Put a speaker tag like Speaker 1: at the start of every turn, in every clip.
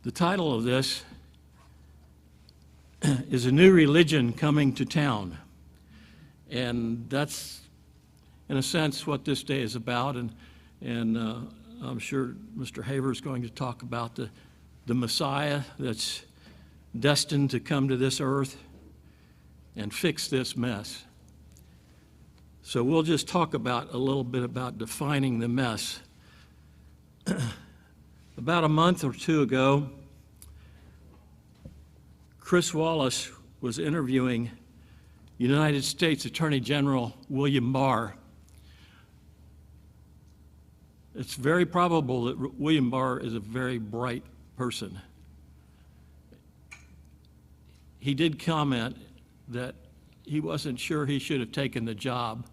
Speaker 1: The title of this is A New Religion Coming to Town. And that's, in a sense, what this day is about. And I'm sure Mr. Haver is going to talk about the Messiah that's destined to come to this earth and fix this mess. So we'll just talk about a little bit about defining the mess. About a month or two ago, Chris Wallace was interviewing United States Attorney General William Barr. It's very probable that William Barr is a very bright person. He did comment that he wasn't sure he should have taken the job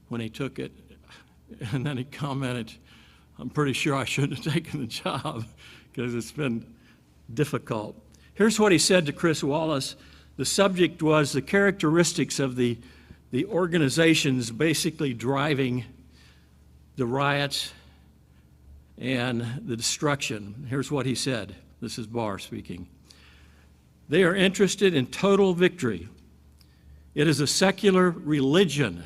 Speaker 1: when he took it, and then he commented, I'm pretty sure I shouldn't have taken the job because it's been difficult. Here's what he said to Chris Wallace. The subject was the characteristics of the organizations basically driving the riots and the destruction. Here's what he said. This is Barr speaking. They are interested in total victory. It is a secular religion.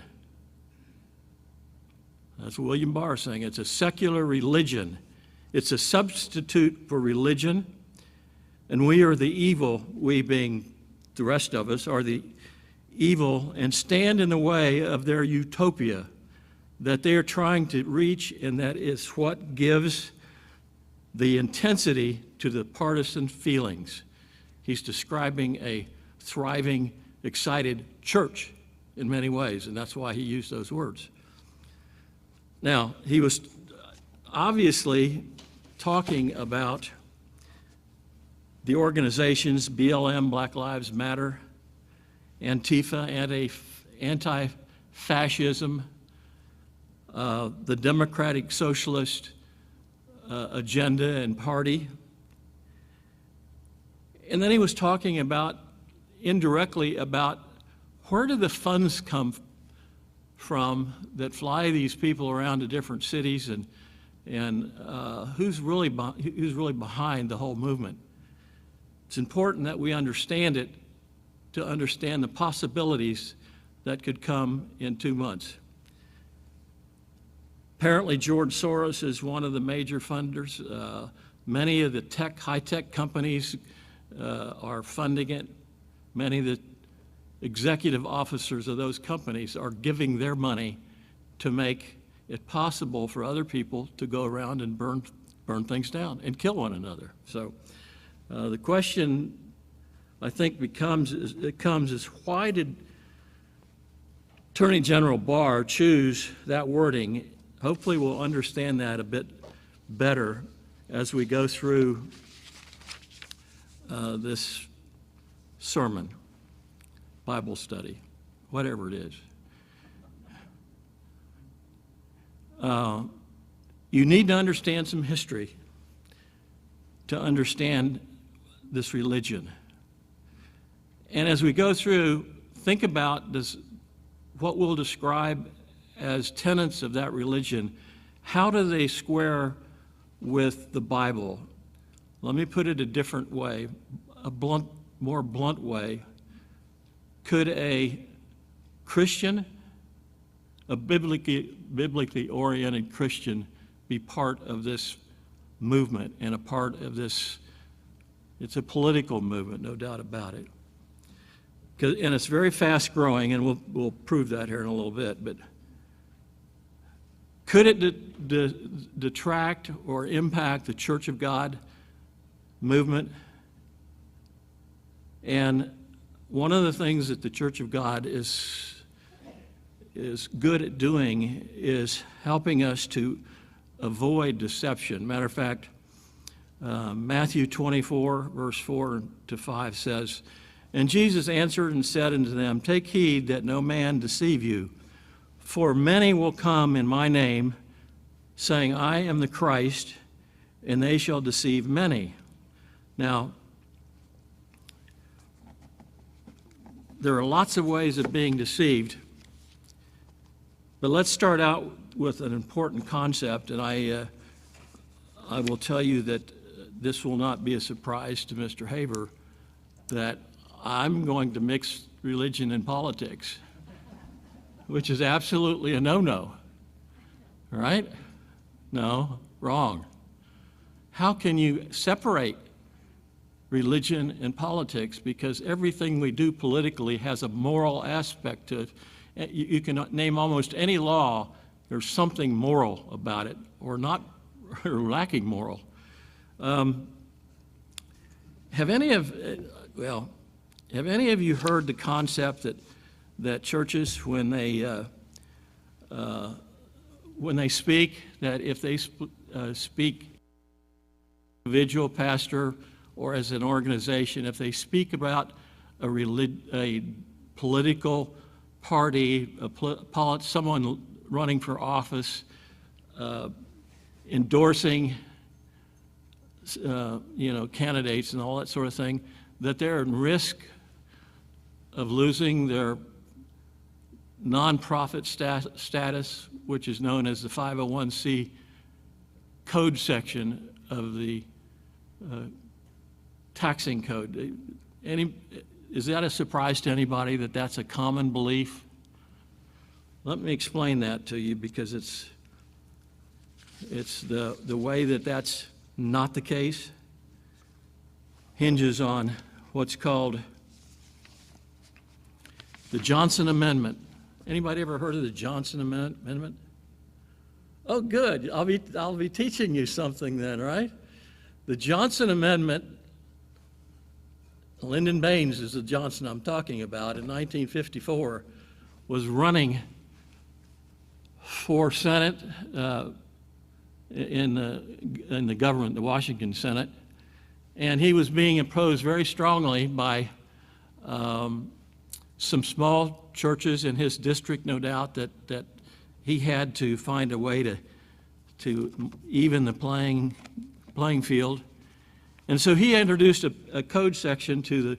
Speaker 1: That's William Barr saying it's a secular religion. It's a substitute for religion, and we are the evil, we being the rest of us, are the evil and stand in the way of their utopia that they are trying to reach, and that is what gives the intensity to the partisan feelings. He's describing a thriving, excited church in many ways, and that's why he used those words. Now, he was obviously talking about the organizations, BLM, Black Lives Matter, Antifa, anti-fascism, the Democratic Socialist agenda and party. And then he was talking about, indirectly, about where do the funds come from that fly these people around to different cities, and who's really behind the whole movement. It's important that we understand it to understand the possibilities that could come in 2 months. Apparently, George Soros is one of the major funders. Many of the high-tech companies are funding it. Many of the executive officers of those companies are giving their money to make it possible for other people to go around and burn things down and kill one another. So the question, I think, is why did Attorney General Barr choose that wording? Hopefully we'll understand that a bit better as we go through this sermon, Bible study, whatever it is. You need to understand some history to understand this religion. And as we go through, think about what we'll describe as tenets of that religion. How do they square with the Bible? Let me put it a different way, more blunt way. Could a Christian, a biblically oriented Christian, be part of this movement and a part of this? It's a political movement, no doubt about it. And it's very fast growing, and we'll prove that here in a little bit. But could it detract or impact the Church of God movement? And one of the things that the Church of God is good at doing is helping us to avoid deception. Matter of fact, Matthew 24, verse 4 to 5 says, And Jesus answered and said unto them, Take heed that no man deceive you, for many will come in my name, saying, I am the Christ, and they shall deceive many. Now, there are lots of ways of being deceived, but let's start out with an important concept, and I will tell you that this will not be a surprise to Mr. Haber that I'm going to mix religion and politics, which is absolutely a no-no, right? No, wrong. How can you separate religion and politics? Because everything we do politically has a moral aspect to it. You can name almost any law, there's something moral about it, or not, or lacking moral. Have any of you heard the concept that churches, when they speak, that if they speak individual pastor or as an organization, if they speak about a political party, someone running for office, endorsing candidates and all that sort of thing, that they're at risk of losing their nonprofit status, which is known as the 501c code section of the taxing code. Is that a surprise to anybody that that's a common belief? Let me explain that to you, because it's the way that that's not the case hinges on what's called the Johnson Amendment. Anybody ever heard of the Johnson Amendment? Oh, good. I'll be teaching you something then, right? The Johnson Amendment, Lyndon Baines is the Johnson I'm talking about, in 1954, was running for Senate in the government, the Washington Senate, and he was being opposed very strongly by some small churches in his district, no doubt, that he had to find a way to even the playing field. And so he introduced a code section to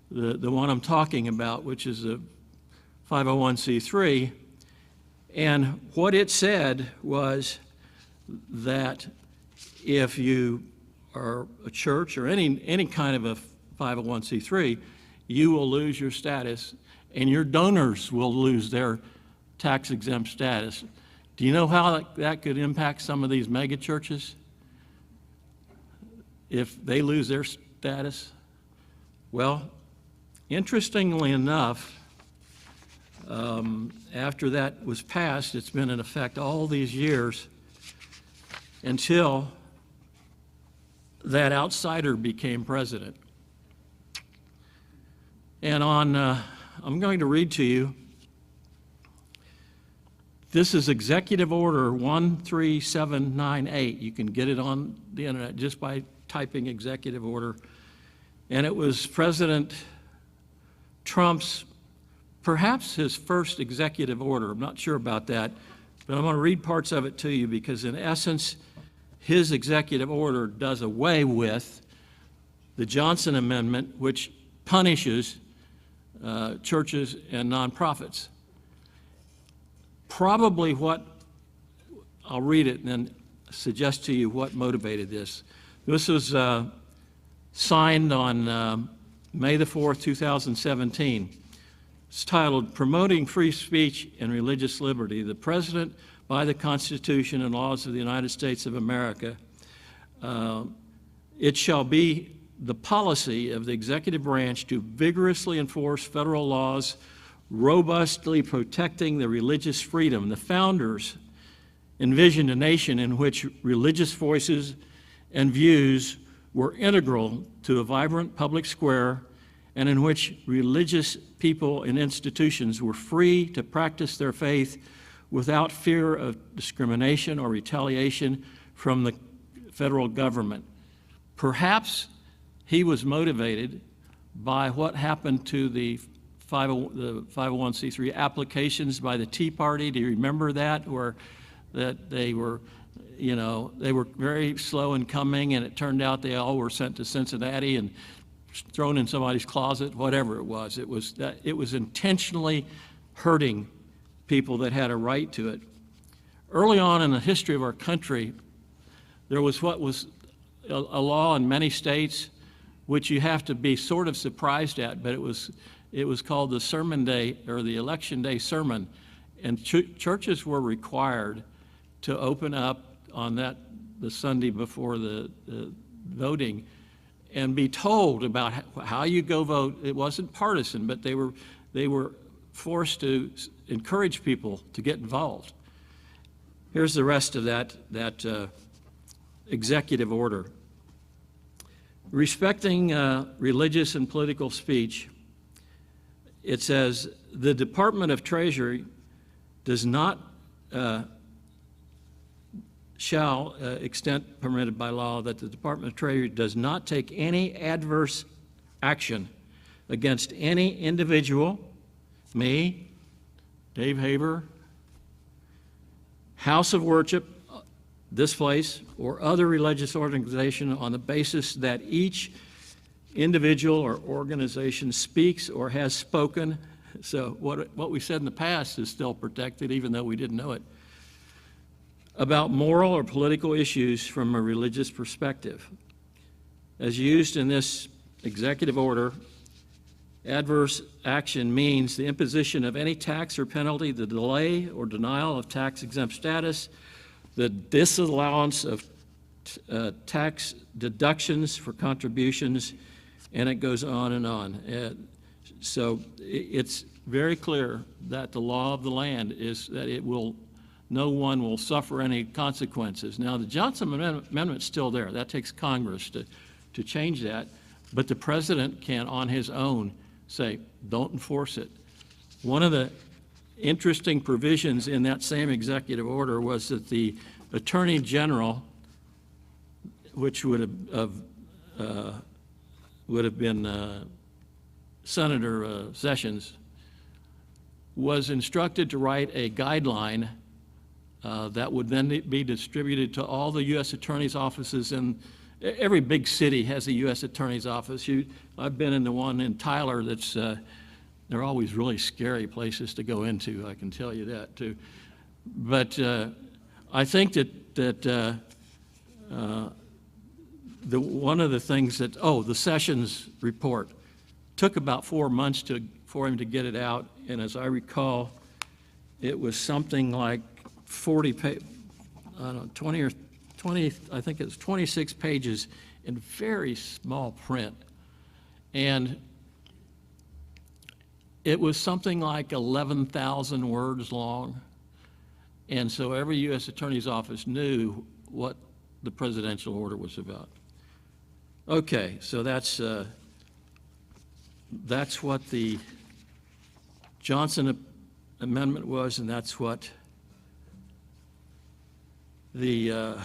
Speaker 1: the one I'm talking about, which is the 501c3. And what it said was that if you are a church or any kind of a 501c3, you will lose your status, and your donors will lose their tax-exempt status. Do you know how that could impact some of these mega churches if they lose their status? Well, interestingly enough, after that was passed, it's been in effect all these years until that outsider became president. And I'm going to read to you, this is Executive Order 13798. You can get it on the internet just by typing Executive Order. And it was President Trump's, perhaps his first executive order. I'm not sure about that, but I'm going to read parts of it to you, because in essence, his executive order does away with the Johnson Amendment, which punishes churches and nonprofits. Probably I'll read it and then suggest to you what motivated this. This was signed on May the 4th, 2017. It's titled, Promoting Free Speech and Religious Liberty. The President, by the Constitution and laws of the United States of America, it shall be the policy of the executive branch to vigorously enforce federal laws robustly protecting the religious freedom. The founders envisioned a nation in which religious voices and views were integral to a vibrant public square, and in which religious people and institutions were free to practice their faith without fear of discrimination or retaliation from the federal government. Perhaps he was motivated by what happened to the 501c3 applications by the Tea Party. Do you remember that? Where that they were very slow in coming, and it turned out they all were sent to Cincinnati and thrown in somebody's closet, whatever it was. It was intentionally hurting people that had a right to it. Early on in the history of our country, there was what was a law in many states, which you have to be sort of surprised at, but it was called the Sermon Day or the Election Day Sermon, and churches were required to open up on the Sunday before the voting and be told about how you go vote. It wasn't partisan, but they were forced to encourage people to get involved. Here's the rest of that executive order. Respecting religious and political speech, it says, the Department of Treasury does not, shall, extent permitted by law, that the Department of Treasury does not take any adverse action against any individual, me, Dave Haber, house of worship, this place, or other religious organization on the basis that each individual or organization speaks or has spoken. So what we said in the past is still protected, even though we didn't know it, about moral or political issues from a religious perspective. As used in this executive order, adverse action means the imposition of any tax or penalty, the delay or denial of tax-exempt status, the disallowance of tax deductions for contributions, and it goes on and on. So it's very clear that the law of the land is that no one will suffer any consequences. Now, the Johnson Amendment's still there. That takes Congress to change that, but the president can, on his own, say, don't enforce it. One of the interesting provisions in that same executive order was that the Attorney General, which would have been Senator Sessions, was instructed to write a guideline that would then be distributed to all the U.S. attorney's offices, and every big city has a U.S. attorney's office. I've been in the one in Tyler that's, they're always really scary places to go into, I can tell you that too. But I think that one of the things that, the Sessions report took about 4 months for him to get it out, and as I recall, it was something like 20 or 20, I think it was 26 pages in very small print. And it was something like 11,000 words long. And so every U.S. Attorney's Office knew what the presidential order was about. Okay, so that's what the Johnson Amendment was, and that's what the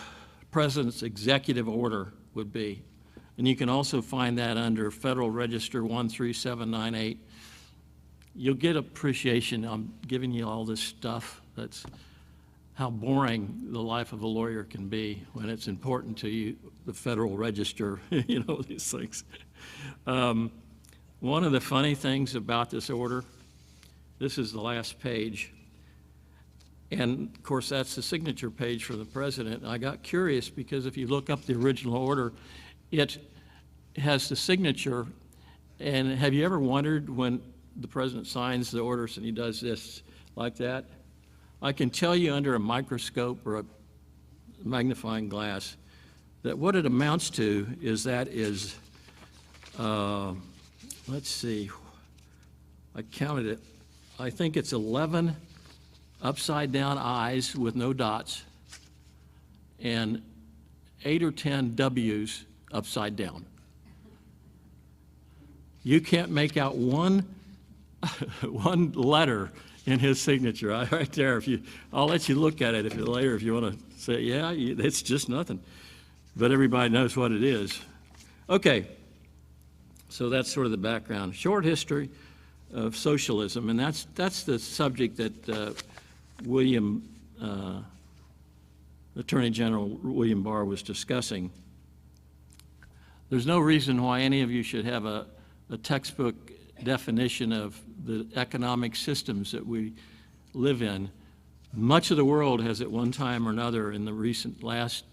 Speaker 1: President's executive order would be. And you can also find that under Federal Register 13798. You'll get appreciation. I'm giving you all this stuff. That's how boring the life of a lawyer can be when it's important to you, the Federal Register, you know, these things. One of the funny things about this order, this is the last page, and of course that's the signature page for the president. I got curious because if you look up the original order, it has the signature, and have you ever wondered when the president signs the orders and he does this like that? I can tell you under a microscope or a magnifying glass that what it amounts to is let's see, I counted it. I think it's 11 upside down I's with no dots and 8 or 10 W's upside down. You can't make out one letter in his signature right there. I'll let you look at it later if you want to say, yeah, it's just nothing. But everybody knows what it is. Okay, so that's sort of the background. Short history of socialism, and that's the subject that Attorney General William Barr was discussing. There's no reason why any of you should have a textbook definition of the economic systems that we live in. Much of the world has at one time or another in the recent last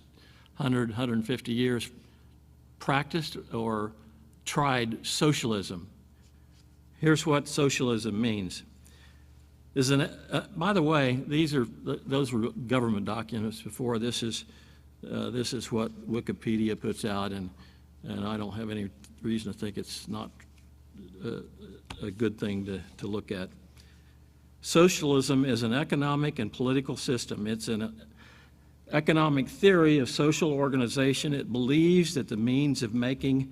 Speaker 1: 100, 150 years practiced or tried socialism. Here's what socialism means. By the way, those were government documents before. This is what Wikipedia puts out, and I don't have any reason to think it's not a good thing to look at. Socialism is an economic and political system. It's an economic theory of social organization. It believes that the means of making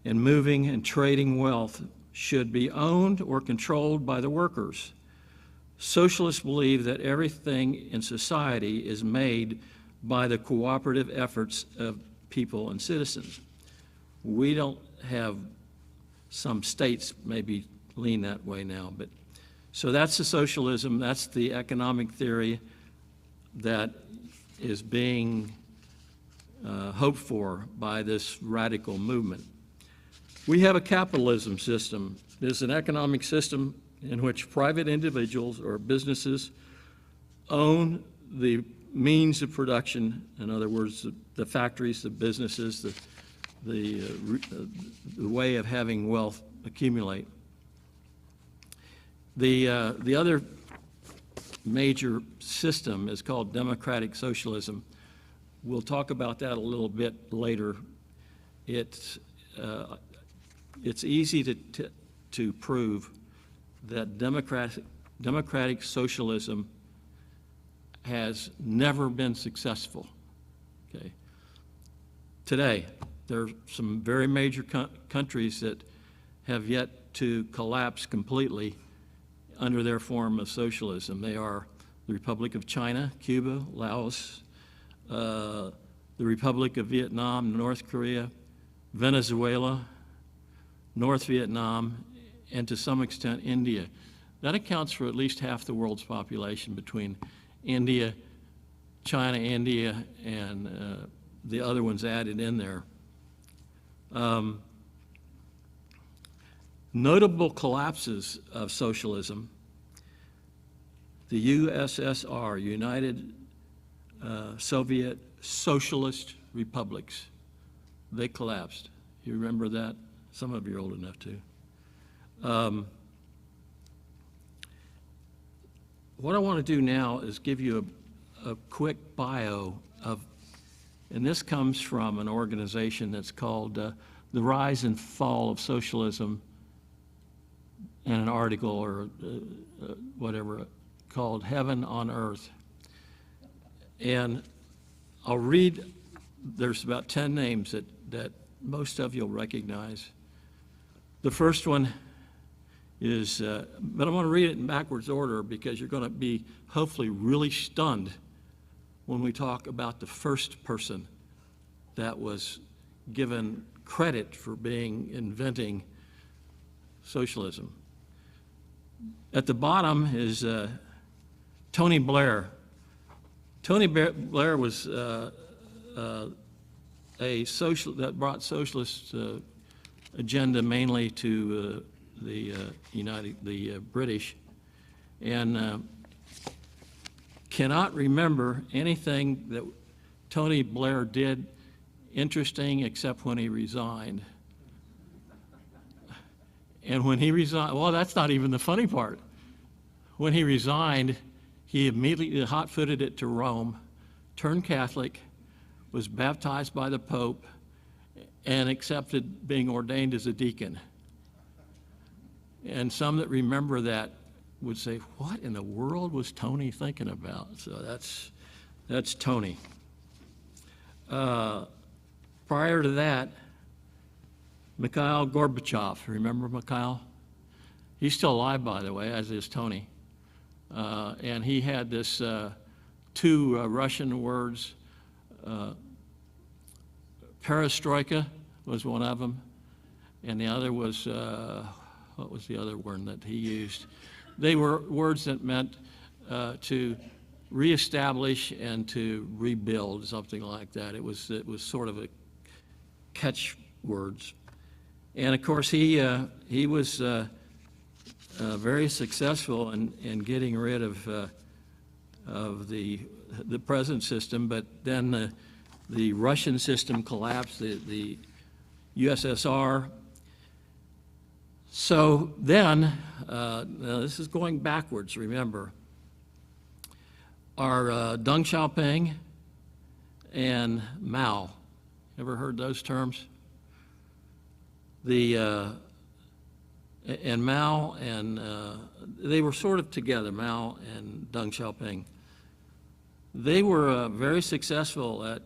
Speaker 1: and moving and trading wealth should be owned or controlled by the workers. Socialists believe that everything in society is made by the cooperative efforts of people and citizens. We don't have, some states maybe lean that way now, but so that's the socialism, that's the economic theory that is being hoped for by this radical movement. We have a capitalism system. It's an economic system in which private individuals or businesses own the means of production, in other words, the factories, the businesses, the way of having wealth accumulate. The other major system is called democratic socialism. We'll talk about that a little bit later. It's easy to prove that democratic socialism has never been successful. Okay. Today, there are some very major countries that have yet to collapse completely under their form of socialism. They are the Republic of China, Cuba, Laos, the Republic of Vietnam, North Korea, Venezuela, North Vietnam, and to some extent India. That accounts for at least half the world's population between India, China, India, and the other ones added in there. Notable collapses of socialism: the USSR, United Soviet Socialist Republics. They collapsed. You remember that? Some of you are old enough to. What I want to do now is give you a quick bio of, and this comes from an organization that's called The Rise and Fall of Socialism, and an article or whatever called Heaven on Earth. And I'll read, there's about 10 names that most of you'll recognize. The first one is, but I'm going to read it in backwards order because you're going to be hopefully really stunned when we talk about the first person that was given credit for inventing socialism. At the bottom is Tony Blair. Tony Blair was a social that brought socialist agenda mainly to the British, and cannot remember anything that Tony Blair did interesting except when he resigned. And when he resigned, well, that's not even the funny part. When he resigned, he immediately hot-footed it to Rome, turned Catholic, was baptized by the Pope, and accepted being ordained as a deacon. And some that remember that would say, what in the world was Tony thinking about? So that's Tony. Prior to that, Mikhail Gorbachev. Remember Mikhail? He's still alive, by the way, as is Tony. And he had this two Russian words. Perestroika was one of them, and the other was, what was the other word that he used? They were words that meant to reestablish and to rebuild, something like that. It was sort of a catch words. And of course, he was very successful in getting rid of the present system, but then the Russian system collapsed. The USSR. So then, now this is going backwards, remember, are Deng Xiaoping and Mao. Ever heard those terms? And Mao and they were sort of together, Mao and Deng Xiaoping. They were very successful at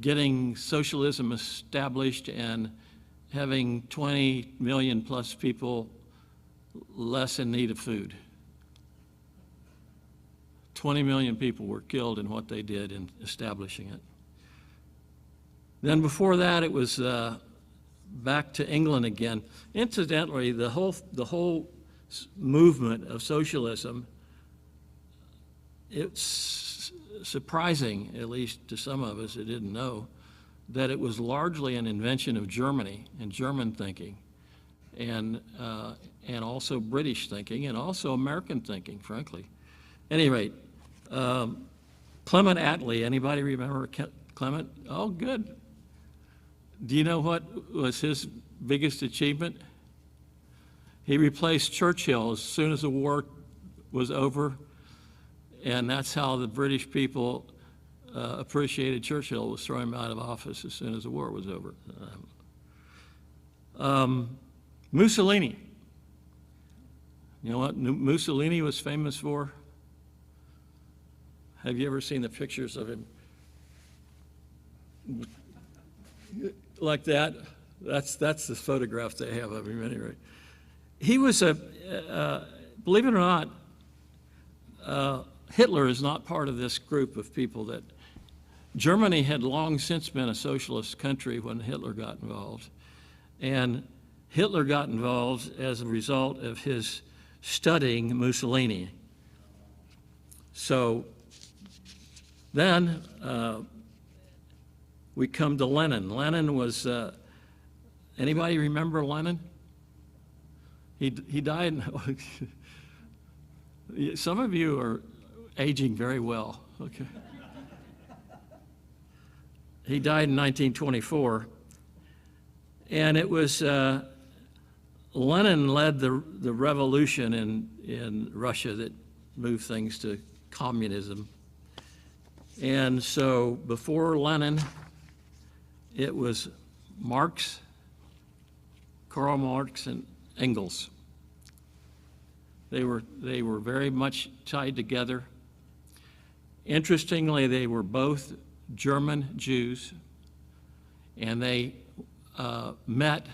Speaker 1: getting socialism established and having 20 million plus people less in need of food. 20 million people were killed in what they did in establishing it. Then before that, it was back to England again. Incidentally, the whole movement of socialism, it's surprising, at least to some of us that didn't know, that it was largely an invention of Germany and German thinking, and also British thinking, and also American thinking, frankly. At any rate, Clement Attlee, anybody remember Clement? Oh, good. Do you know what was his biggest achievement? He replaced Churchill as soon as the war was over, and that's how the British people appreciated Churchill, was throwing him out of office as soon as the war was over. Mussolini. You know what Mussolini was famous for? Have you ever seen the pictures of him like that? That's the photograph they have of him anyway. He was believe it or not, Hitler is not part of this group of people. That Germany had long since been a socialist country when Hitler got involved. And Hitler got involved as a result of his studying Mussolini. So then we come to Lenin. Lenin was, anybody remember Lenin? He died, some of you are aging very well, okay. He died in 1924, and it was, Lenin led the revolution in Russia that moved things to communism. And so before Lenin, it was Marx, Karl Marx, and Engels. They were very much tied together. Interestingly, they were both German Jews, and they met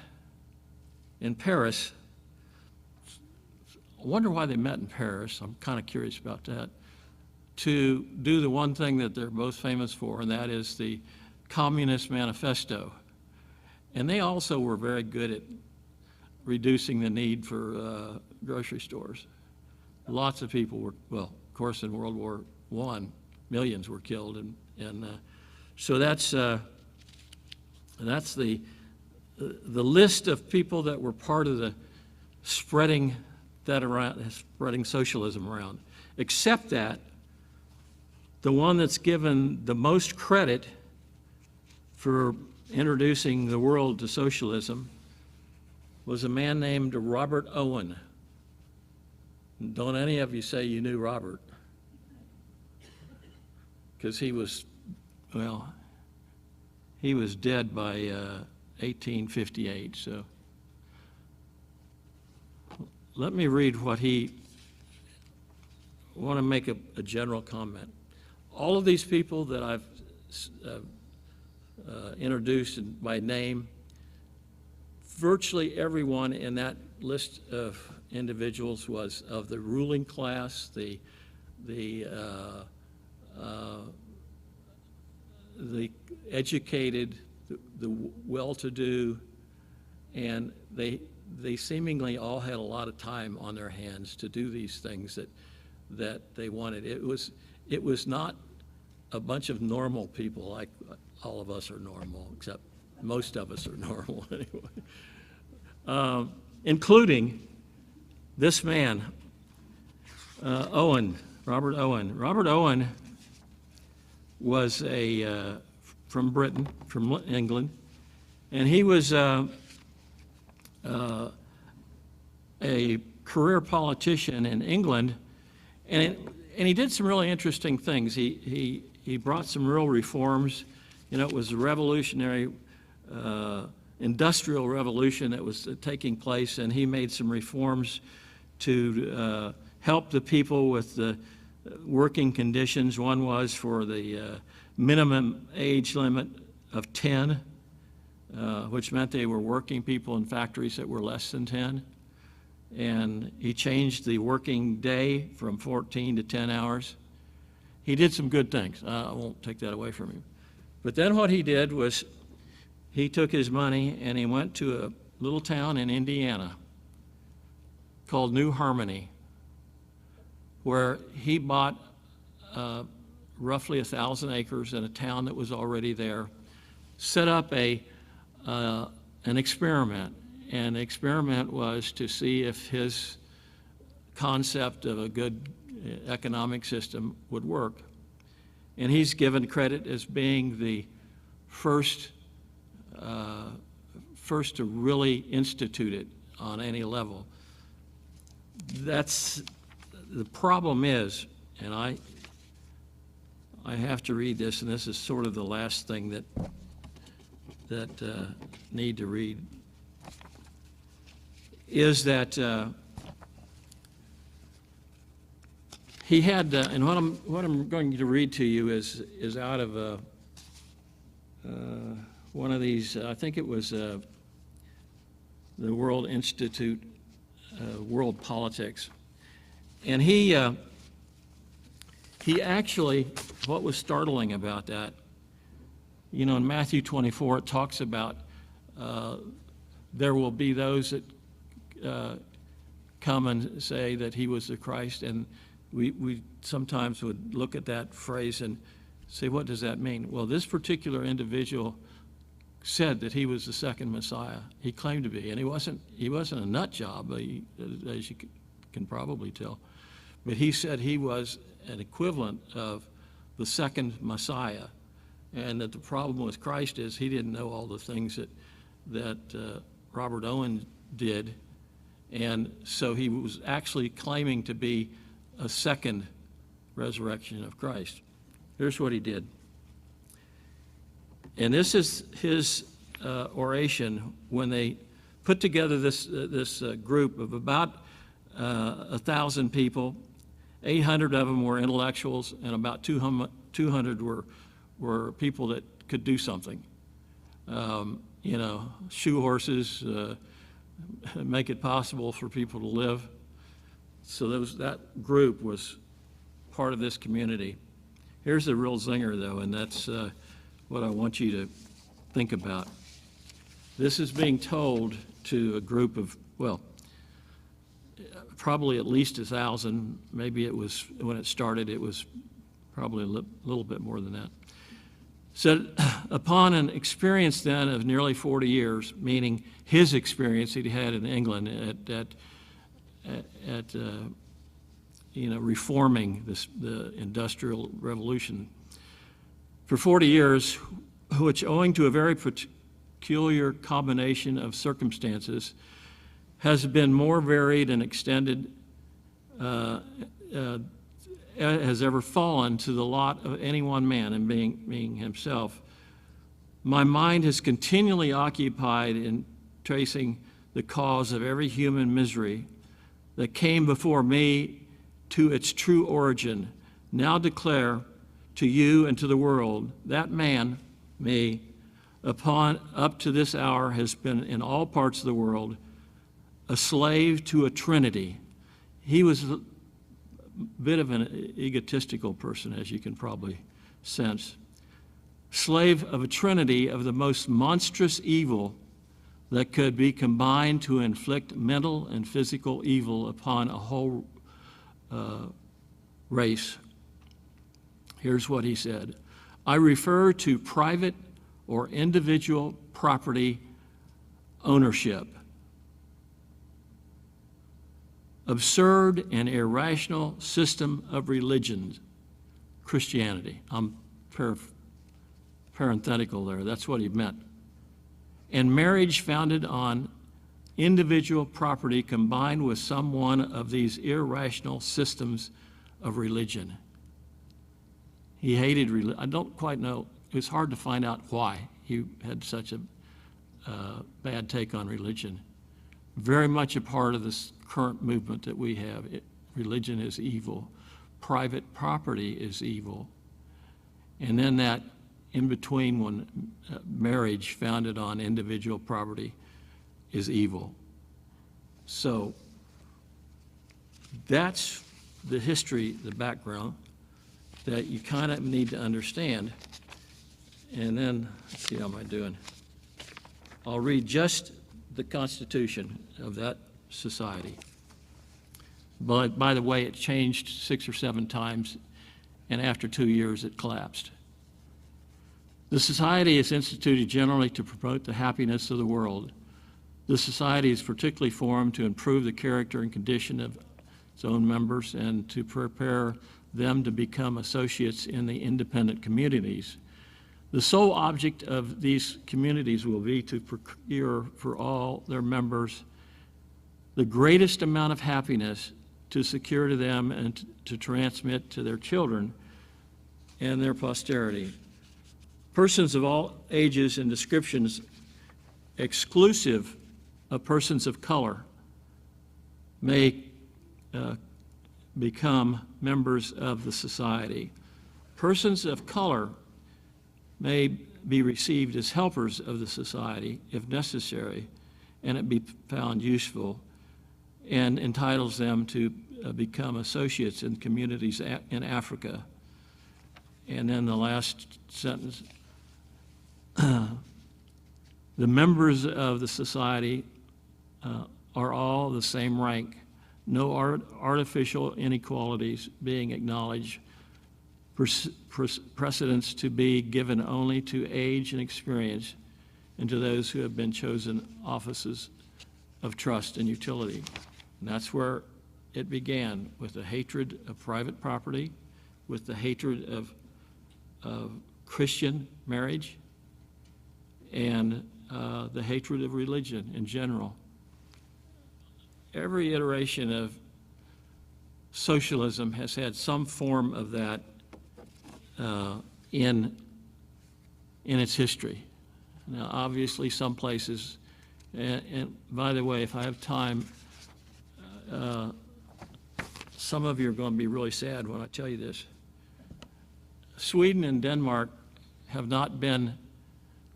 Speaker 1: in Paris. I wonder why they met in Paris. I'm kind of curious about that. To do the one thing that they're both famous for, and that is the Communist Manifesto. And they also were very good at reducing the need for grocery stores. Lots of people were, well, of course, in World War I, millions were killed, and so that's the list of people that were part of the spreading socialism around. Except that the one that's given the most credit for introducing the world to socialism was a man named Robert Owen. Don't any of you say you knew Robert, because he was, well, he was dead by 1858. So let me read what I want to make a general comment. All of these people that I've introduced by name, virtually everyone in that list of individuals was of the ruling class, the educated, the well-to-do, and they seemingly all had a lot of time on their hands to do these things that they wanted. It was not a bunch of normal people like all of us are normal, except most of us are normal anyway, including this man, Robert Owen. Robert Owen was from Britain, from England, and he was a career politician in England, and he did some really interesting things. He brought some real reforms. You know, it was a revolutionary industrial revolution that was taking place, and he made some reforms to help the people with the working conditions. One was for the minimum age limit of 10, which meant they were working people in factories that were less than 10. And he changed the working day from 14 to 10 hours. He did some good things. I won't take that away from him. But then what he did was he took his money and he went to a little town in Indiana called New Harmony, where he bought roughly 1,000 acres in a town that was already there, set up an experiment. And the experiment was to see if his concept of a good economic system would work. And he's given credit as being the first to really institute it on any level. That's the problem is, and I have to read this, and this is sort of the last thing that need to read, is that he had, and what I'm going to read to you is out of one of these. I think it was the World Institute, World Politics, and he actually, what was startling about that, you know, in Matthew 24 it talks about there will be those that come and say that he was the Christ, and we sometimes would look at that phrase and say, what does that mean? Well, this particular individual said that he was the second Messiah. He claimed to be, and he wasn't a nut job, as you can probably tell, but he said he was an equivalent of the second Messiah, and that the problem with Christ is he didn't know all the things that Robert Owen did. And so he was actually claiming to be a second resurrection of Christ. Here's what he did. And this is his oration when they put together this group of about 1,000 people. 800 of them were intellectuals, and about 200 were people that could do something. You know, shoe horses, make it possible for people to live. So that group was part of this community. Here's the real zinger, though, and that's what I want you to think about. This is being told to a group of, well, probably at least 1,000. Maybe it was, when it started, it was probably a little bit more than that. Said, upon an experience then of nearly 40 years, meaning his experience that he had in England at reforming the Industrial Revolution, for 40 years, which owing to a very peculiar combination of circumstances has been more varied and extended has ever fallen to the lot of any one man, and being himself. My mind is continually occupied in tracing the cause of every human misery that came before me to its true origin. Now declare to you and to the world that man, me, up to this hour has been in all parts of the world a slave to a trinity. He was a bit of an egotistical person, as you can probably sense. Slave of a trinity of the most monstrous evil that could be combined to inflict mental and physical evil upon a whole race. Here's what he said. I refer to private or individual property ownership. Absurd and irrational system of religion, Christianity. I'm parenthetical there. That's what he meant. And marriage founded on individual property combined with some one of these irrational systems of religion. He hated religion. I don't quite know. It was hard to find out why he had such a bad take on religion. Very much a part of this current movement that we have. Religion is evil. Private property is evil. And then that in between when marriage founded on individual property is evil. So that's the history, the background that you kind of need to understand. And then, let's see, how am I doing? I'll read just the Constitution of that society. But by the way, it changed 6 or 7 times, and after 2 years it collapsed. The society is instituted generally to promote the happiness of the world. The society is particularly formed to improve the character and condition of its own members and to prepare them to become associates in the independent communities. The sole object of these communities will be to procure for all their members the greatest amount of happiness to secure to them and to transmit to their children and their posterity. Persons of all ages and descriptions, exclusive of persons of color, may become members of the society. Persons of color may be received as helpers of the society if necessary, and it be found useful, and entitles them to become associates in communities in Africa. And then the last sentence, the members of the society are all the same rank, no artificial inequalities being acknowledged, precedence to be given only to age and experience and to those who have been chosen offices of trust and utility. And that's where it began, with the hatred of private property, with the hatred of Christian marriage, and the hatred of religion in general. Every iteration of socialism has had some form of that in its history. Now, obviously, some places, and by the way, if I have time, some of you are going to be really sad when I tell you this. Sweden and Denmark have not been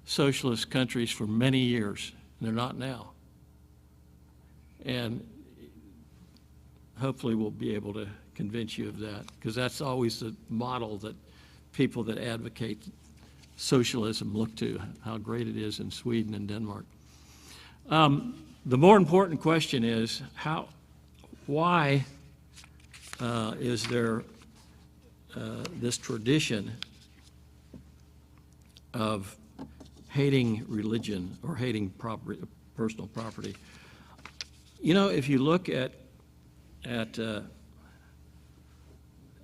Speaker 1: socialist countries for many years, and they're not now. And hopefully we'll be able to convince you of that, because that's always the model that people that advocate socialism look to, how great it is in Sweden and Denmark. The more important question is, why is there this tradition of hating religion or hating personal property? You know, if you look at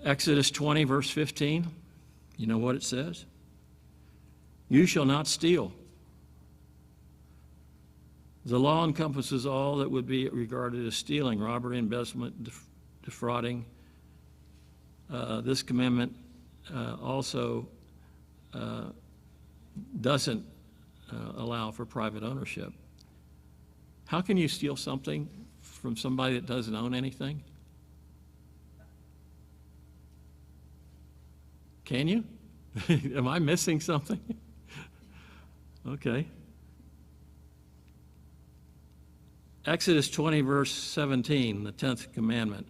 Speaker 1: Exodus 20, verse 15, you know what it says? You shall not steal. The law encompasses all that would be regarded as stealing, robbery, embezzlement, defrauding. This commandment also doesn't allow for private ownership. How can you steal something from somebody that doesn't own anything? Can you? Am I missing something? Okay. Exodus 20, verse 17, the 10th commandment,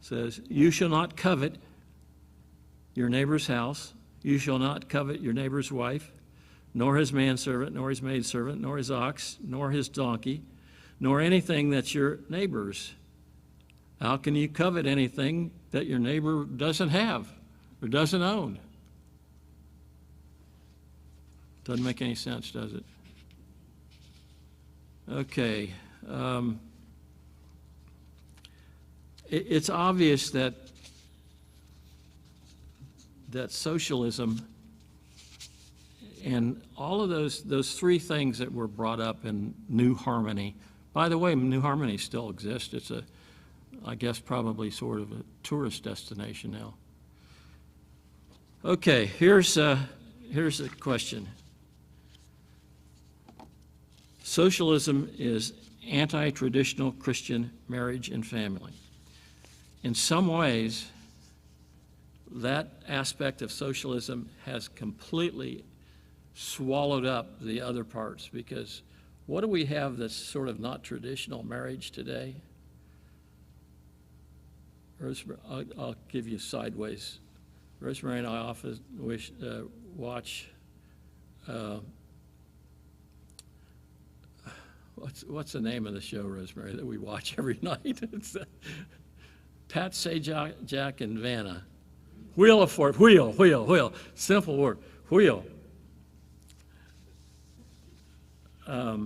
Speaker 1: says, you shall not covet your neighbor's house. You shall not covet your neighbor's wife, nor his manservant, nor his maidservant, nor his ox, nor his donkey, nor anything that's your neighbor's. How can you covet anything that your neighbor doesn't have or doesn't own? Doesn't make any sense, does it? Okay. It's obvious that socialism And all of those three things that were brought up in New Harmony. By the way, New Harmony still exists. It's I guess probably sort of a tourist destination now. Okay, here's a question. Socialism is anti-traditional Christian marriage and family. In some ways, that aspect of socialism has completely swallowed up the other parts, because what do we have that's sort of not traditional marriage today? I'll give you sideways. Rosemary and I often watch, what's the name of the show, Rosemary, that we watch every night? It's Pat Sajak and Vanna. Wheel of Fortune, wheel. Simple word, wheel. I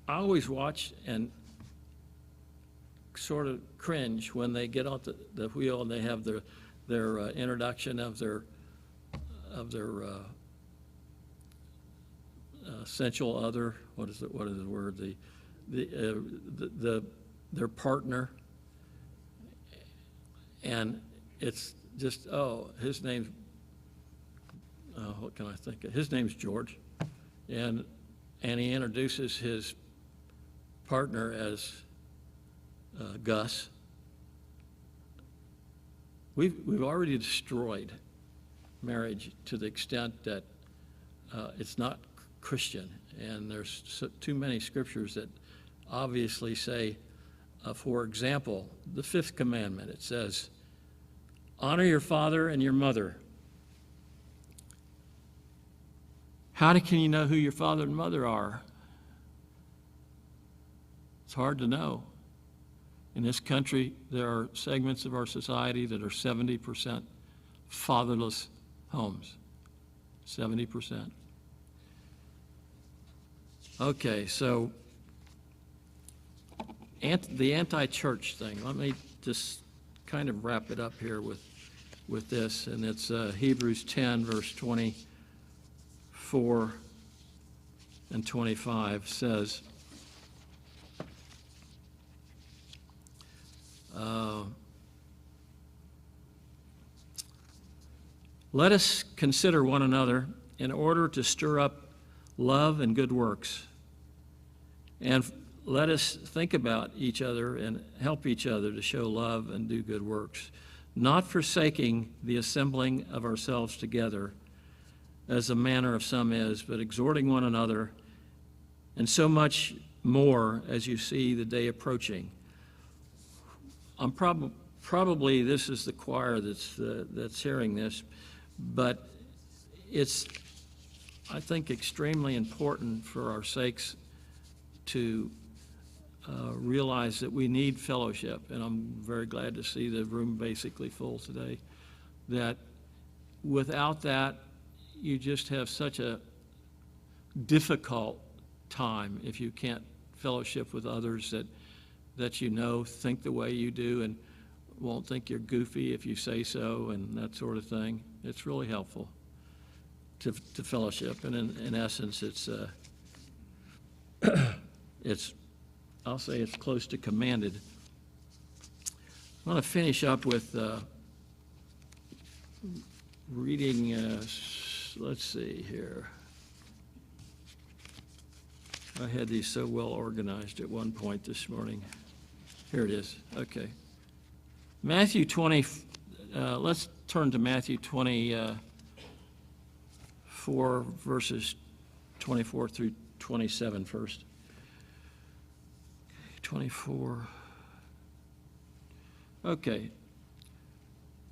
Speaker 1: always watch and sort of cringe when they get off the wheel and they have their introduction of their essential other. What is the word? Their partner, and it's just his name's what can I think of? His name's George, and he introduces his partner as Gus. We've already destroyed marriage to the extent that it's not Christian, and there's too many scriptures that obviously say, for example, the fifth commandment, it says, honor your father and your mother. How can you know who your father and mother are? It's hard to know. In this country, there are segments of our society that are 70% fatherless homes. 70%. Okay, so the anti-church thing. Let me just kind of wrap it up here with this, and it's Hebrews 10, verse 24 and 25 says, let us consider one another in order to stir up love and good works, and let us think about each other and help each other to show love and do good works, not forsaking the assembling of ourselves together, as the manner of some is, but exhorting one another, and so much more as you see the day approaching. I'm probably this is the choir that's hearing this, but it's, I think, extremely important for our sakes to realize that we need fellowship, and I'm very glad to see the room basically full today, that without that, you just have such a difficult time if you can't fellowship with others that you know think the way you do and won't think you're goofy if you say so and that sort of thing. It's really helpful to fellowship, and in essence, it's I'll say it's close to commanded. I want to finish up with reading, let's see here. I had these so well organized at one point this morning. Here it is. Okay. Matthew 20, let's turn to Matthew 24, verses 24 through 27 first. 24. Okay.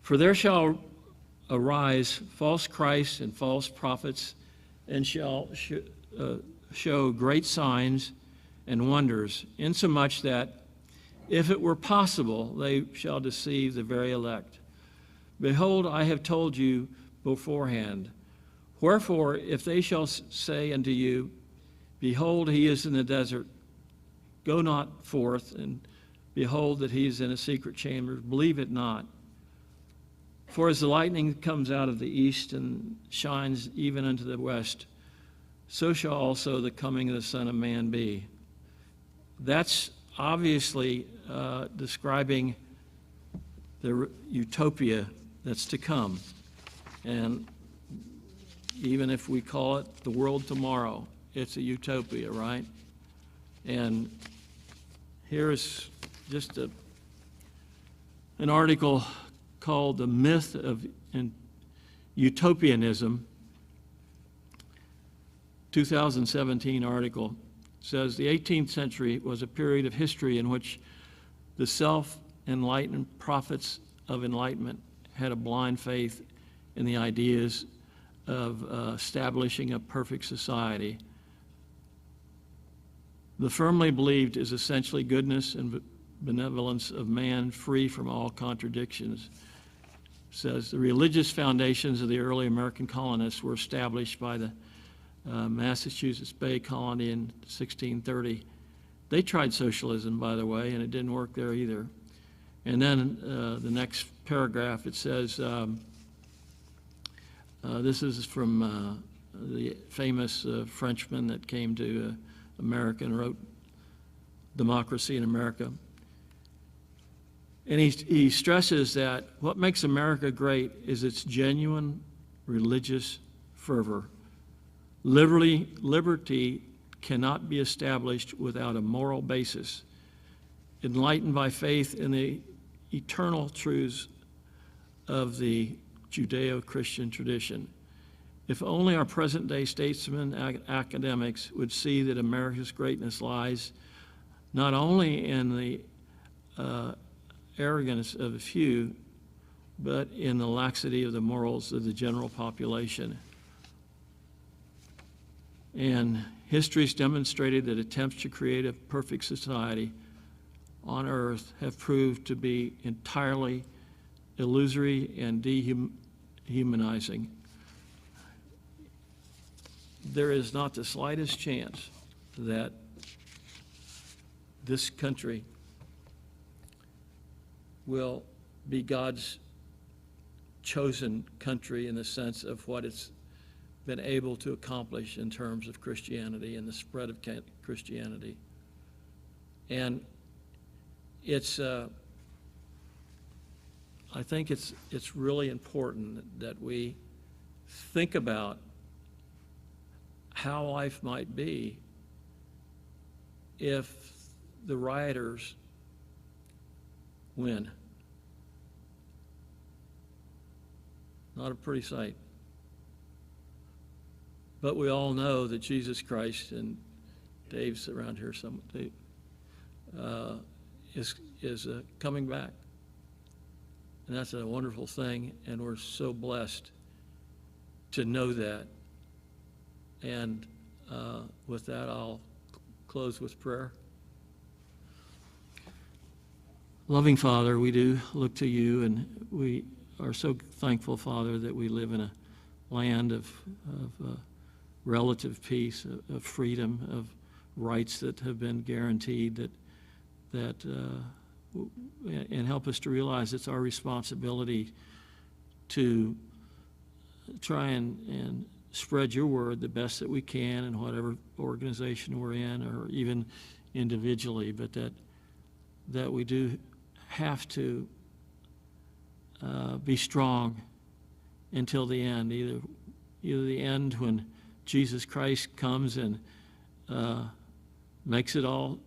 Speaker 1: For there shall arise false Christs and false prophets, and shall show great signs and wonders, insomuch that, if it were possible, they shall deceive the very elect. Behold, I have told you beforehand. Wherefore, if they shall say unto you, behold, he is in the desert, go not forth, and behold that he is in a secret chamber, believe it not. For as the lightning comes out of the east and shines even unto the west, so shall also the coming of the Son of Man be. That's obviously describing the utopia that's to come. And even if we call it the world tomorrow, it's a utopia, right? And here's just an article called The Myth of Utopianism. 2017 article says the 18th century was a period of history in which the self-enlightened prophets of enlightenment had a blind faith in the ideas of establishing a perfect society. The firmly believed is essentially goodness and benevolence of man free from all contradictions. Says the religious foundations of the early American colonists were established by the Massachusetts Bay Colony in 1630. They tried socialism, by the way, and it didn't work there either. And then the next paragraph, it says, this is from the famous Frenchman that came to America and wrote Democracy in America. And he stresses that what makes America great is its genuine religious fervor. Liberty cannot be established without a moral basis, enlightened by faith in the eternal truths of the Judeo-Christian tradition. If only our present-day statesmen and academics would see that America's greatness lies not only in the arrogance of a few, but in the laxity of the morals of the general population. And history's demonstrated that attempts to create a perfect society on earth have proved to be entirely illusory and dehumanizing. There is not the slightest chance that this country will be God's chosen country in the sense of what it's been able to accomplish in terms of Christianity and the spread of Christianity. And it's, I think it's really important that we think about how life might be if the rioters win. Not a pretty sight. But we all know that Jesus Christ, and Dave's around here somewhere, Dave, is coming back. And that's a wonderful thing, and we're so blessed to know that. And with that, I'll close with prayer. Loving Father, we do look to you, and we are so thankful, Father, that we live in a land of relative peace, of freedom, of rights that have been guaranteed, and help us to realize it's our responsibility to try and spread your word the best that we can in whatever organization we're in, or even individually, but that we do have to be strong until the end, either the end when Jesus Christ comes and makes it all,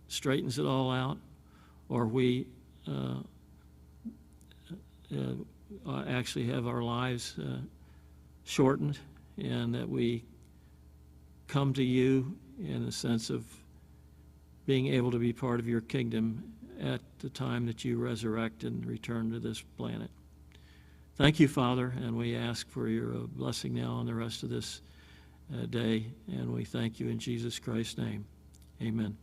Speaker 1: straightens it all out, or we actually have our lives shortened, and that we come to you in the sense of being able to be part of your kingdom at the time that you resurrect and return to this planet. Thank you, Father, and we ask for your blessing now on the rest of this day, and we thank you in Jesus Christ's name. Amen.